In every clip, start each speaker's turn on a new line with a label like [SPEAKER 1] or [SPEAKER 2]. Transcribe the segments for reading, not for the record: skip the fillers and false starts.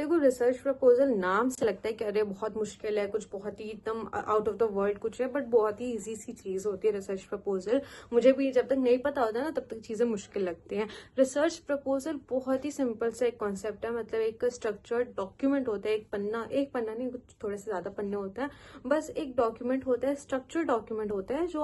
[SPEAKER 1] देखो, research proposal नाम से लगता है कि अरे बहुत मुश्किल है, कुछ बहुत ही एकदम आउट ऑफ द वर्ल्ड कुछ है, बट बहुत ही इजी सी चीज होती है रिसर्च प्रपोजल। मुझे भी जब तक नहीं पता होता ना तब तक चीजें मुश्किल लगती हैं। रिसर्च प्रपोजल बहुत ही सिंपल सा एक कॉन्सेप्ट है, मतलब एक स्ट्रक्चर्ड डॉक्यूमेंट होता है। एक पन्ना नहीं, कुछ थोड़े से ज्यादा पन्ने होते हैं। बस एक डॉक्यूमेंट होता है, स्ट्रक्चर्ड डॉक्यूमेंट होता है, जो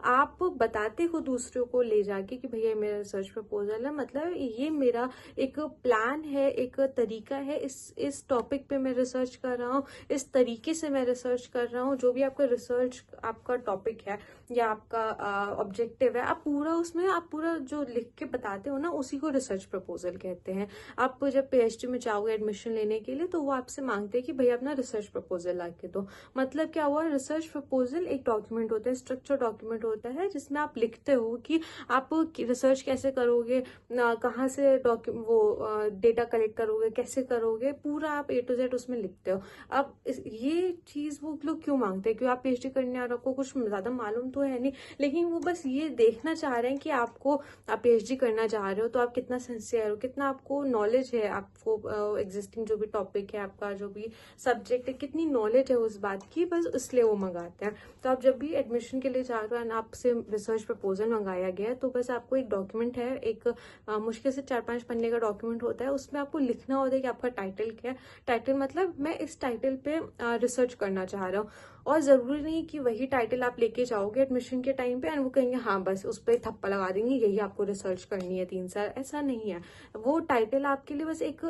[SPEAKER 1] आप बताते हो दूसरों को ले जाके कि भैया मेरा रिसर्च प्रपोजल है, मतलब ये मेरा एक प्लान है, एक तरीका है, इस टॉपिक पे मैं रिसर्च कर रहा हूँ, इस तरीके से मैं रिसर्च कर रहा हूँ। जो भी आपका रिसर्च आपका टॉपिक है या आपका ऑब्जेक्टिव है, आप पूरा जो लिख के बताते हो ना, उसी को रिसर्च प्रपोजल कहते हैं। आप जब पीएचडी में जाओगे एडमिशन लेने के लिए, तो वो आपसे मांगते हैं कि भैया अपना रिसर्च प्रपोजल ला के दो। मतलब क्या हुआ, रिसर्च प्रपोजल एक डॉक्यूमेंट होता है, स्ट्रक्चर डॉक्यूमेंट होता है, जिसमें आप लिखते हो कि आप रिसर्च कैसे करोगे, कहाँ से डेटा कलेक्ट करोगे, कैसे करोगे, पूरा आप ए टू जेड उसमें लिखते हो। अब ये चीज वो लोग क्यों मांगते हैं? क्यों? आप पीएचडी करने आ रहे हो, आपको कुछ ज्यादा मालूम तो है नहीं, लेकिन वो बस ये देखना चाह रहे हैं कि आप पीएचडी करना चाह रहे हो तो आप कितना सिंसियर हो, कितना आपको नॉलेज है, आपको एग्जिस्टिंग जो भी टॉपिक है, आपका जो भी सब्जेक्ट है, कितनी नॉलेज है उस बात की, बस इसलिए वो मंगाते हैं। तो आप जब भी एडमिशन के लिए जा रहे हो, आपसे रिसर्च प्रपोजल मंगाया गया है, तो बस आपको एक डॉक्यूमेंट है, एक मुश्किल से 4-5 पन्ने का डॉक्यूमेंट होता है। उसमें आपको लिखना होता है कि आपका टाइटल क्या है। टाइटल मतलब मैं इस टाइटल पे रिसर्च करना चाह रहा हूँ, और जरूरी नहीं कि वही टाइटल आप लेके जाओगे एडमिशन के टाइम पे एंड वो कहेंगे हाँ बस उस पर थप्पा लगा देंगे, यही आपको रिसर्च करनी है 3 साल। ऐसा नहीं है। वो टाइटल आपके लिए बस एक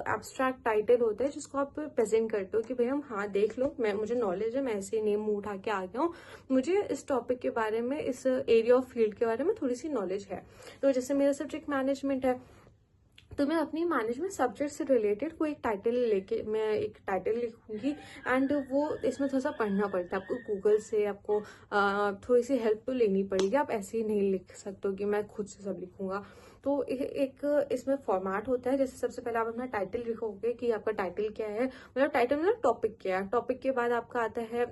[SPEAKER 1] एब्स्ट्रैक्ट टाइटल होता है, जिसको आप प्रेजेंट करते हो कि भैया हाँ देख लो, मुझे नॉलेज है, मैं ऐसे नेम मुंह उठा के आ गया हूँ, मुझे इस टॉपिक के बारे में, इस एरिया ऑफ फील्ड के बारे में थोड़ी सी नॉलेज है। तो जैसे मेरा सब्जेक्ट मैनेजमेंट है, तो मैं अपनी मैनेजमेंट सब्जेक्ट से रिलेटेड कोई एक टाइटल लेके मैं एक टाइटल लिखूंगी, एंड वो इसमें थोड़ा सा पढ़ना पड़ता है आपको, गूगल से आपको थोड़ी सी हेल्प तो लेनी पड़ेगी। आप ऐसे ही नहीं लिख सकते हो कि मैं खुद से सब लिखूंगा। तो एक इसमें फॉर्मेट होता है। जैसे सबसे पहले आप अपना टाइटल लिखोगे कि आपका टाइटल क्या है, मतलब टाइटल मतलब टॉपिक क्या है। टॉपिक के बाद आपका आता है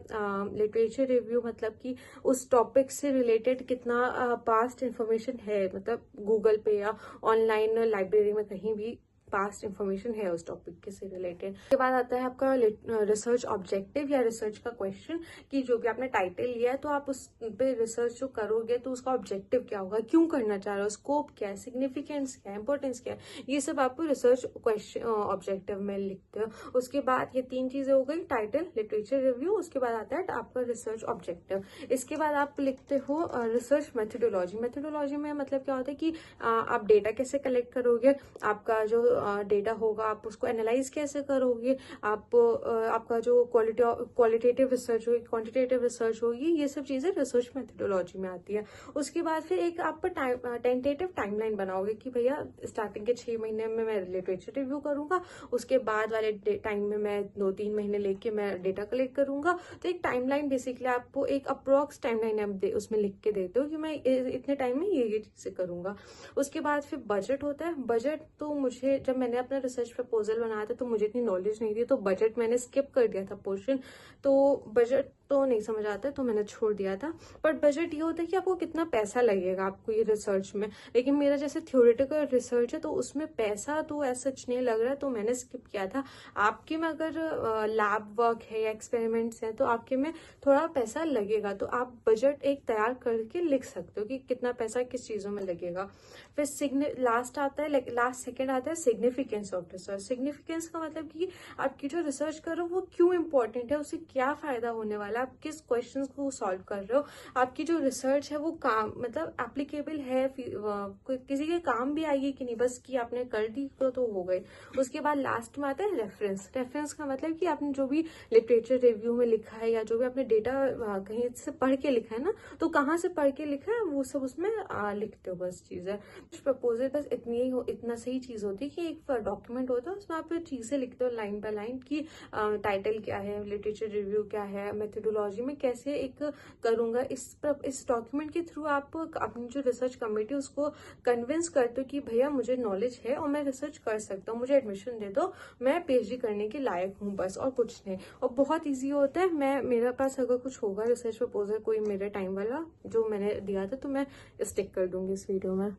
[SPEAKER 1] लिटरेचर रिव्यू, मतलब कि उस टॉपिक से रिलेटेड कितना पास्ट इंफॉर्मेशन है, मतलब गूगल पे या ऑनलाइन लाइब्रेरी में कहीं भी पास्ट इंफॉर्मेशन है उस टॉपिक के से रिलेटेड। उसके बाद आता है आपका रिसर्च ऑब्जेक्टिव या रिसर्च का क्वेश्चन, कि जो भी आपने टाइटल लिया है तो आप उस पे रिसर्च जो करोगे तो उसका ऑब्जेक्टिव क्या होगा, क्यों करना चाह रहे हो, स्कोप क्या है, सिग्निफिकेंस क्या है, इंपॉर्टेंस क्या है, ये सब आप रिसर्च क्वेश्चन ऑब्जेक्टिव में लिखते हो। उसके बाद ये 3 चीजें हो गई, टाइटल, लिटरेचर रिव्यू, उसके बाद आता है आपका रिसर्च ऑब्जेक्टिव। इसके बाद आप लिखते हो रिसर्च मेथोडोलॉजी। मेथोडोलॉजी में मतलब क्या होता है कि आप डेटा कैसे कलेक्ट करोगे, आपका जो डेटा होगा आप उसको एनालाइज कैसे करोगे, आपका जो क्वालिटेटिव रिसर्च होगी, क्वांटिटेटिव रिसर्च होगी, ये सब चीजें रिसर्च मेथोडोलॉजी में आती है। उसके बाद फिर एक आप टेंटेटिव टाइमलाइन बनाओगे कि भैया स्टार्टिंग के 6 महीने में मैं लिटरेचर रिव्यू करूंगा, उसके बाद वाले टाइम में मैं 2-3 महीने लेके मैं डेटा कलेक्ट करूंगा। तो एक टाइमलाइन बेसिकली आपको एक अप्रोक्स टाइमलाइन आप उसमें लिख के देते हो कि मैं इतने टाइम में ये चीजें करूंगा। उसके बाद फिर बजट होता है। बजट तो मुझे, जब मैंने अपना रिसर्च प्रपोजल बनाया था तो मुझे इतनी नॉलेज नहीं थी, तो बजट मैंने स्किप कर दिया था पोर्शन, तो बजट तो नहीं समझ आता तो मैंने छोड़ दिया था। बट बजट ये होता है कि आपको कितना पैसा लगेगा आपको ये रिसर्च में। लेकिन मेरा जैसे थ्योरेटिकल रिसर्च है तो उसमें पैसा तो ऐसा सच नहीं लग रहा, तो मैंने स्किप किया था। आपके में अगर लैब वर्क है या एक्सपेरिमेंट्स है तो आपके में थोड़ा पैसा लगेगा, तो आप बजट एक तैयार करके लिख सकते हो कि कितना पैसा किस चीजों में लगेगा। फिर लास्ट सेकंड आता है सिग्निफिकेंस ऑफ रिसर्च। सिग्निफिकेंस का मतलब कि आपकी जो रिसर्च कर रहे हो वो क्यों इंपॉर्टेंट है, उससे क्या फायदा होने वाला है, आप किस क्वेश्चंस को सॉल्व कर रहे हो, आपकी जो रिसर्च है वो काम मतलब एप्लीकेबल है, किसी के काम भी आएगी कि नहीं, बस कि आपने कर दी तो हो गई। उसके बाद लास्ट में आता है रेफरेंस। रेफरेंस का मतलब कि आपने जो भी लिटरेचर रिव्यू में लिखा है या जो भी आपने डेटा कहीं से पढ़ के लिखा है ना, तो कहाँ से पढ़ के लिखा है वो सब उसमें लिखते हो, बस चीज है। प्रपोजल बस इतना सही चीज होती है कि एक डॉक्यूमेंट होता है, उसमें आप चीजें लिखते हो लाइन बाय लाइन कि टाइटल क्या है, लिटरेचर रिव्यू क्या है, मेथोडोलॉजी में कैसे एक करूंगा। इस डॉक्यूमेंट के थ्रू आप अपनी जो रिसर्च कमेटी उसको कन्विंस करते हो कि भैया मुझे नॉलेज है और मैं रिसर्च कर सकता हूँ, मुझे एडमिशन दे दो, मैं पीएचडी करने के लायक हूँ, बस और कुछ नहीं। और बहुत ईजी होता है। मेरे पास अगर कुछ होगा रिसर्च प्रपोजल कोई मेरे टाइम वाला जो मैंने दिया था तो मैं स्टिक कर दूंगी इस वीडियो में।